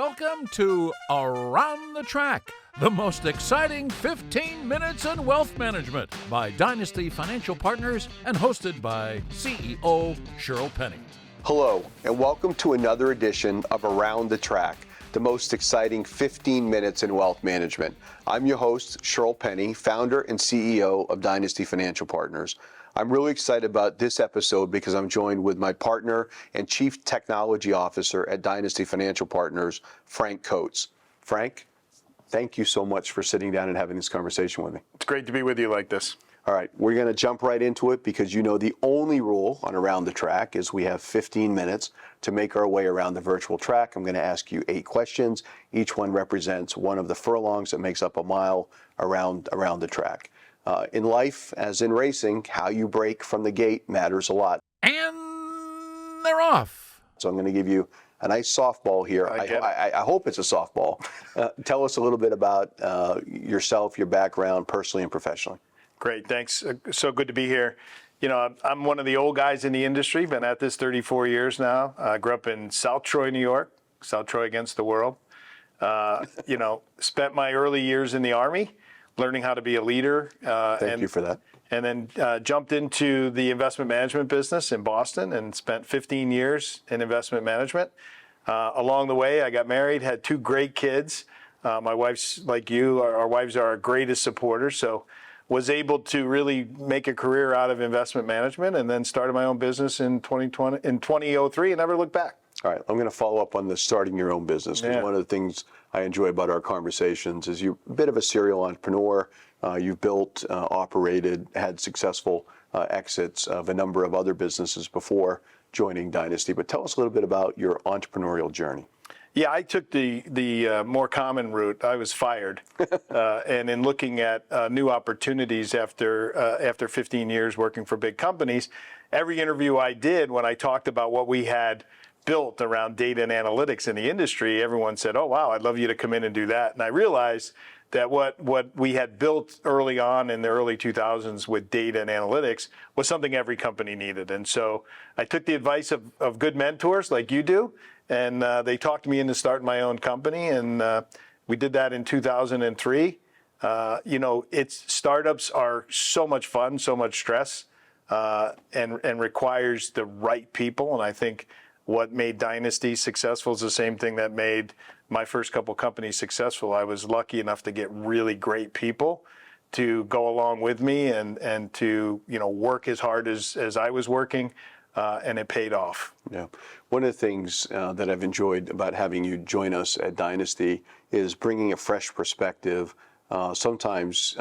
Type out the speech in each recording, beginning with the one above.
Welcome to Around the Track, the most exciting 15 minutes in wealth management by Dynasty Financial Partners and hosted by CEO Shirl Penney. Hello, and welcome to another edition of Around the Track, the most exciting 15 minutes in wealth management. I'm your host, Shirl Penney, founder and CEO of Dynasty Financial Partners. I'm really excited about this episode because I'm joined with my partner and Chief Technology Officer at Dynasty Financial Partners, Frank Coates. Frank, thank you so much for sitting down and having this conversation with me. It's great to be with you like this. All right, we're going to jump right into it because you know the only rule on Around the Track is we have 15 minutes to make our way around the virtual track. I'm going to ask you 8 questions. Each one represents one of the furlongs that makes up a mile around the track. In life, as in racing, how you break from the gate matters a lot. And they're off. So I'm going to give you a nice softball here. I hope it's a softball. Tell us a little bit about yourself, your background, personally and professionally. Great, thanks. So good to be here. You know, I'm one of the old guys in the industry, been at this 34 years now. I grew up in South Troy, New York, South Troy against the world. Spent my early years in the Army, learning how to be a leader. Thank you for that. And then jumped into the investment management business in Boston and spent 15 years in investment management. Along the way, I got married, had 2 great kids. My wife's like you, our wives are our greatest supporters. So was able to really make a career out of investment management and then started my own business in 2003 and never looked back. All right, I'm going to follow up on the starting your own business because one of the things I enjoy about our conversations is you're a bit of a serial entrepreneur. You've built, operated, had successful exits of a number of other businesses before joining Dynasty. But tell us a little bit about your entrepreneurial journey. Yeah, I took the more common route. I was fired, and in looking at new opportunities after 15 years working for big companies, every interview I did when I talked about what we had built around data and analytics in the industry, everyone said, "Oh wow, I'd love you to come in and do that." And I realized that what we had built early on in the early 2000s with data and analytics was something every company needed. And so I took the advice of good mentors like you do. And they talked me into starting my own company, and we did that in 2003. Startups are so much fun, so much stress, and requires the right people. And I think what made Dynasty successful is the same thing that made my first couple companies successful. I was lucky enough to get really great people to go along with me and to work as hard as I was working. And it paid off. Yeah. One of the things that I've enjoyed about having you join us at Dynasty is bringing a fresh perspective, sometimes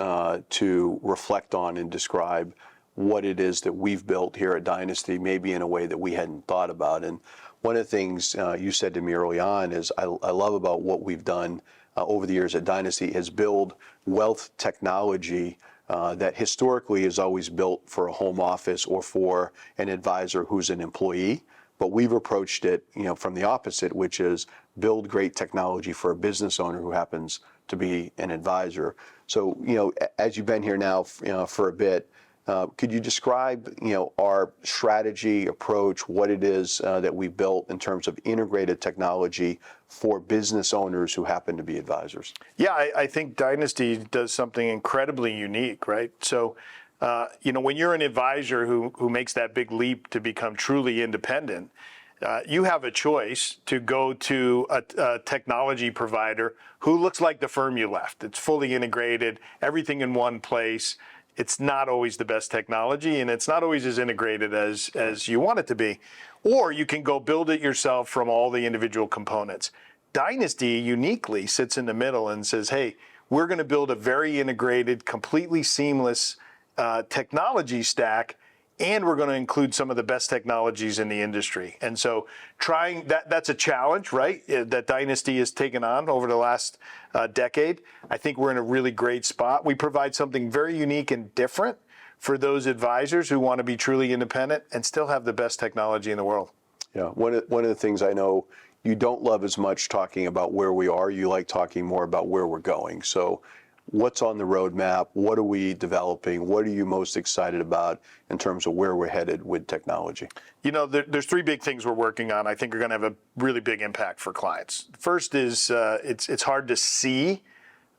to reflect on and describe what it is that we've built here at Dynasty, maybe in a way that we hadn't thought about. And one of the things you said to me early on is I love about what we've done over the years at Dynasty is build wealth technology that historically is always built for a home office or for an advisor who's an employee. But we've approached it, from the opposite, which is build great technology for a business owner who happens to be an advisor. So, as you've been here now, for a bit, could you describe, our strategy, approach, what it is that we built in terms of integrated technology for business owners who happen to be advisors? Yeah, I think Dynasty does something incredibly unique, right? So, when you're an advisor who makes that big leap to become truly independent, you have a choice to go to a technology provider who looks like the firm you left. It's fully integrated, everything in one place. It's not always the best technology, and it's not always as integrated as you want it to be. Or you can go build it yourself from all the individual components. Dynasty uniquely sits in the middle and says, hey, we're going to build a very integrated, completely seamless technology stack, and we're going to include some of the best technologies in the industry. And so that's a challenge, right, that Dynasty has taken on over the last decade. I think we're in a really great spot. We provide something very unique and different for those advisors who want to be truly independent and still have the best technology in the world. Yeah, one of the things I know you don't love as much talking about where we are. You like talking more about where we're going. So what's on the roadmap? What are we developing? What are you most excited about in terms of where we're headed with technology? You know, there's three big things we're working on. I think are going to have a really big impact for clients. First is it's hard to see.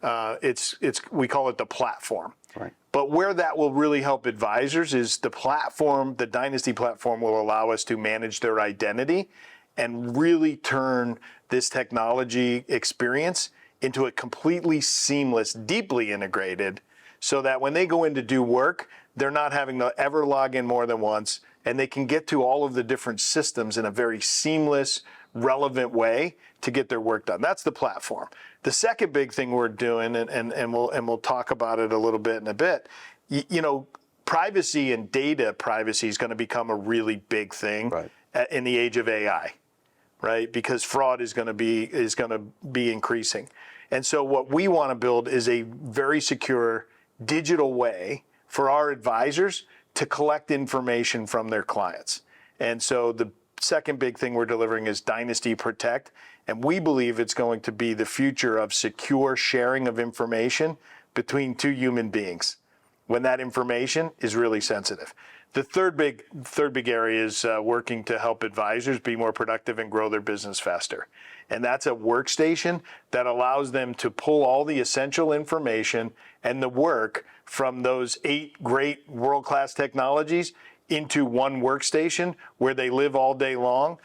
We call it the platform. Right. But where that will really help advisors is the platform, the Dynasty platform will allow us to manage their identity and really turn this technology experience into a completely seamless, deeply integrated, so that when they go in to do work, they're not having to ever log in more than once, and they can get to all of the different systems in a very seamless, relevant way to get their work done. That's the platform. The second big thing we're doing, and we'll talk about it a little bit in a bit, you know, privacy and data privacy is going to become a really big thing right. In the age of AI, right? Because fraud is going to be increasing. And so what we want to build is a very secure digital way for our advisors to collect information from their clients. And so the second big thing we're delivering is Dynasty Protect, and we believe it's going to be the future of secure sharing of information between two human beings when that information is really sensitive. The third big area is working to help advisors be more productive and grow their business faster. And that's a workstation that allows them to pull all the essential information and the work from those 8 great world-class technologies into one workstation where they live all day long,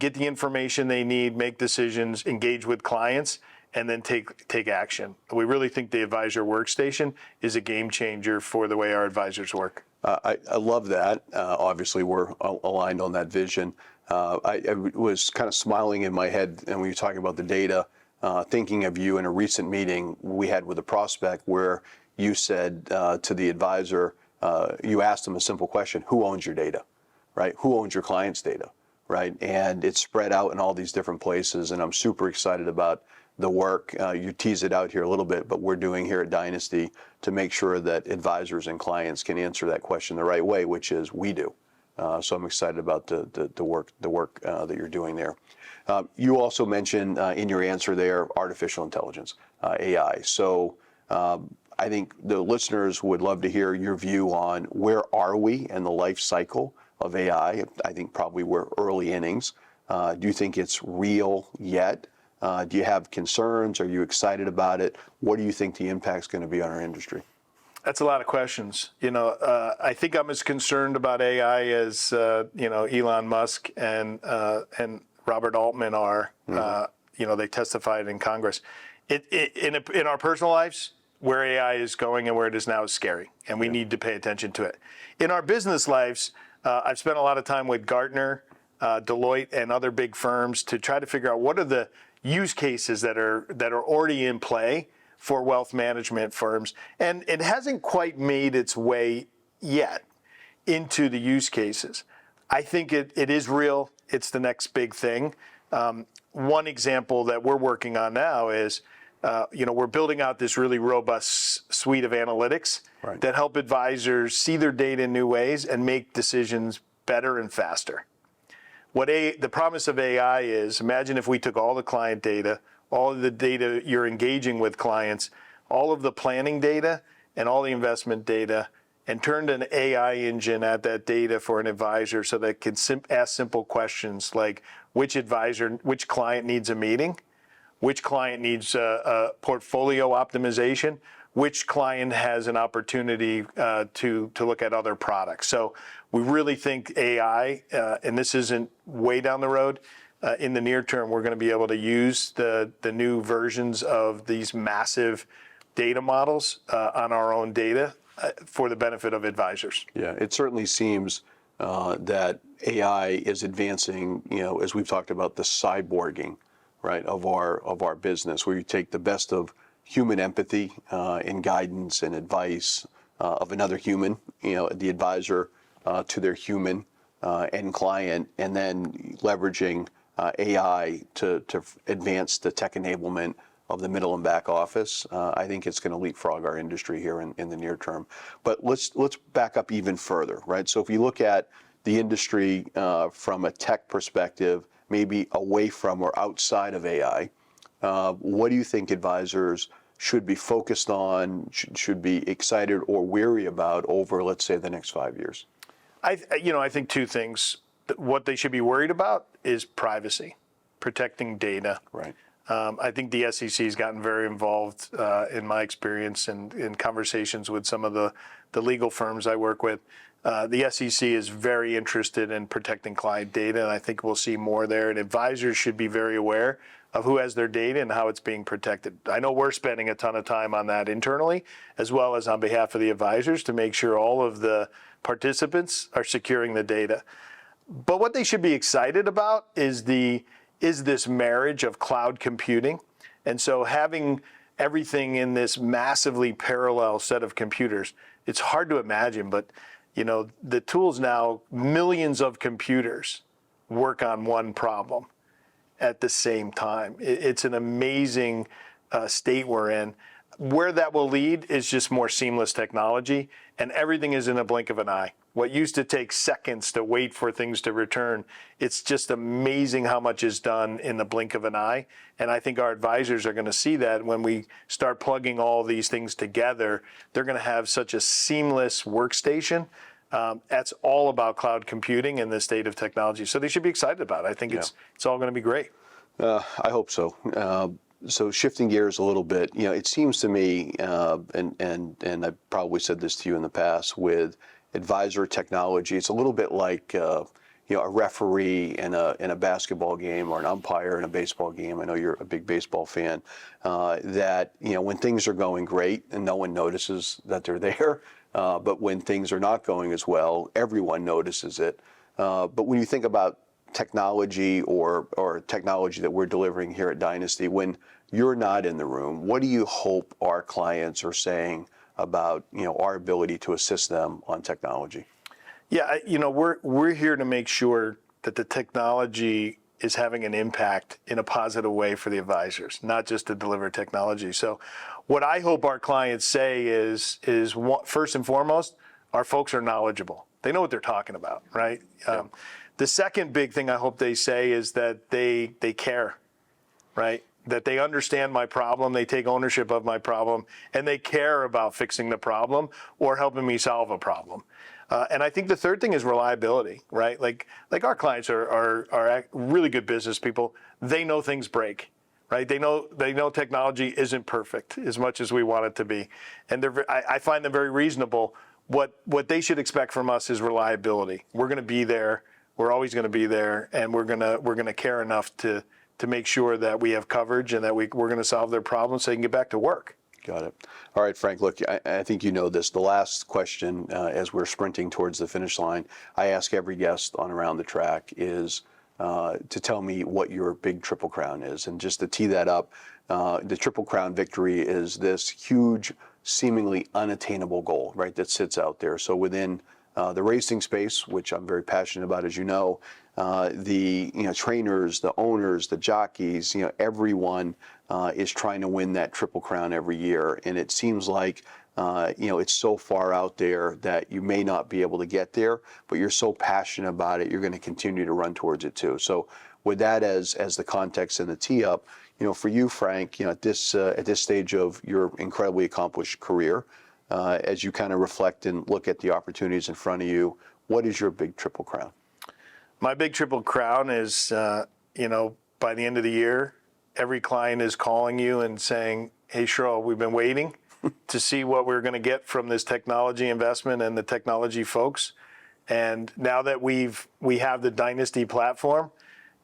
get the information they need, make decisions, engage with clients, and then take action. We really think the advisor workstation is a game changer for the way our advisors work. I love that. Obviously, we're aligned on that vision. I was kind of smiling in my head, and when you're talking about the data, thinking of you in a recent meeting we had with a prospect where you said to the advisor, you asked them a simple question: who owns your data, right? Who owns your client's data, right? And it's spread out in all these different places, and I'm super excited about the work. You tease it out here a little bit, but we're doing here at Dynasty to make sure that advisors and clients can answer that question the right way, which is we do. So I'm excited about the work that you're doing there. You also mentioned in your answer there artificial intelligence, AI. So I think the listeners would love to hear your view on where are we in the life cycle of AI. I think probably we're early innings. Do you think it's real yet? Do you have concerns? Are you excited about it? What do you think the impact's going to be on our industry? That's a lot of questions. You know, I think I'm as concerned about AI as Elon Musk and Robert Altman are. Mm-hmm. They testified in Congress. In our personal lives, where AI is going and where it is now is scary, and we need to pay attention to it. In our business lives, I've spent a lot of time with Gartner, Deloitte, and other big firms to try to figure out what are the use cases that are already in play for wealth management firms, and it hasn't quite made its way yet into the use cases. I think it is real. It's the next big thing. One example that we're working on now is, we're building out this really robust suite of analytics right. that help advisors see their data in new ways and make decisions better and faster. The promise of AI is, imagine if we took all the client data, all of the data you're engaging with clients, all of the planning data and all the investment data, and turned an AI engine at that data for an advisor so that it can ask simple questions like which client needs a meeting, which client needs a portfolio optimization, which client has an opportunity to look at other products. So we really think AI, and this isn't way down the road, in the near term, we're going to be able to use the new versions of these massive data models on our own data for the benefit of advisors. Yeah, it certainly seems that AI is advancing, as we've talked about, the cyborging, right, of our business, where you take the best of human empathy and guidance and advice of another human, the advisor to their human end client, and then leveraging AI to advance the tech enablement of the middle and back office. I think it's going to leapfrog our industry here in the near term. But let's back up even further, right? So if you look at the industry from a tech perspective, maybe away from or outside of AI, what do you think advisors should be focused on, should be excited or weary about over, let's say, the next 5 years? I think two things. What they should be worried about is privacy, protecting data. Right. I think the SEC has gotten very involved, in my experience, and in conversations with some of the legal firms I work with. The SEC is very interested in protecting client data, and I think we'll see more there. And advisors should be very aware of who has their data and how it's being protected. I know we're spending a ton of time on that internally, as well as on behalf of the advisors, to make sure all of the participants are securing the data. But what they should be excited about is this marriage of cloud computing. And so having everything in this massively parallel set of computers, it's hard to imagine, but the tools now, millions of computers work on one problem at the same time. It's an amazing state we're in. Where that will lead is just more seamless technology, and everything is in a blink of an eye. What used to take seconds to wait for things to return, it's just amazing how much is done in the blink of an eye. And I think our advisors are going to see that when we start plugging all these things together. They're going to have such a seamless workstation. That's all about cloud computing and the state of technology. So they should be excited about it. I think it's all going to be great. I hope so. So shifting gears a little bit, it seems to me, and I've probably said this to you in the past, with advisor technology, it's a little bit like a referee in a basketball game or an umpire in a baseball game. I know you're a big baseball fan. That when things are going great and no one notices that they're there, but when things are not going as well, everyone notices it. But when you think about technology or technology that we're delivering here at Dynasty, when you're not in the room, what do you hope our clients are saying about our ability to assist them on technology? Yeah, we're here to make sure that the technology is having an impact in a positive way for the advisors, not just to deliver technology. So what I hope our clients say is first and foremost, our folks are knowledgeable. They know what they're talking about, right? Yeah. The second big thing I hope they say is that they care, right? That they understand my problem, they take ownership of my problem, and they care about fixing the problem or helping me solve a problem. And I think the third thing is reliability, right? Like our clients are really good business people. They know things break, right? They know technology isn't perfect as much as we want it to be, and I find them very reasonable. What they should expect from us is reliability. We're going to be there. We're always going to be there, and we're going to care enough to make sure that we have coverage and that we're going to solve their problems so they can get back to work. Got it. All right, Frank, look, I think you know this. The last question, as we're sprinting towards the finish line, I ask every guest on Around the Track is to tell me what your big Triple Crown is. And just to tee that up, the Triple Crown victory is this huge, seemingly unattainable goal, right, that sits out there. So within the racing space, which I'm very passionate about, as you know, the trainers, the owners, the jockeys, everyone is trying to win that Triple Crown every year, and it seems like it's so far out there that you may not be able to get there, but you're so passionate about it, you're going to continue to run towards it too. So with that as the context and the tee up, for you, Frank, at this stage of your incredibly accomplished career, as you kind of reflect and look at the opportunities in front of you, what is your big Triple Crown? My big Triple Crown is, by the end of the year, every client is calling you and saying, hey, Shirl, we've been waiting to see what we're going to get from this technology investment and the technology folks. And now that we have the Dynasty platform,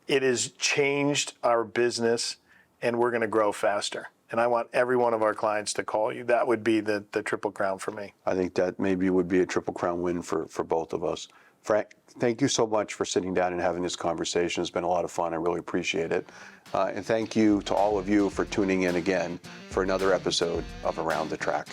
it has changed our business, and we're going to grow faster. And I want every one of our clients to call you. That would be the Triple Crown for me. I think that maybe would be a Triple Crown win for both of us. Frank, thank you so much for sitting down and having this conversation. It's been a lot of fun. I really appreciate it. And thank you to all of you for tuning in again for another episode of Around the Track.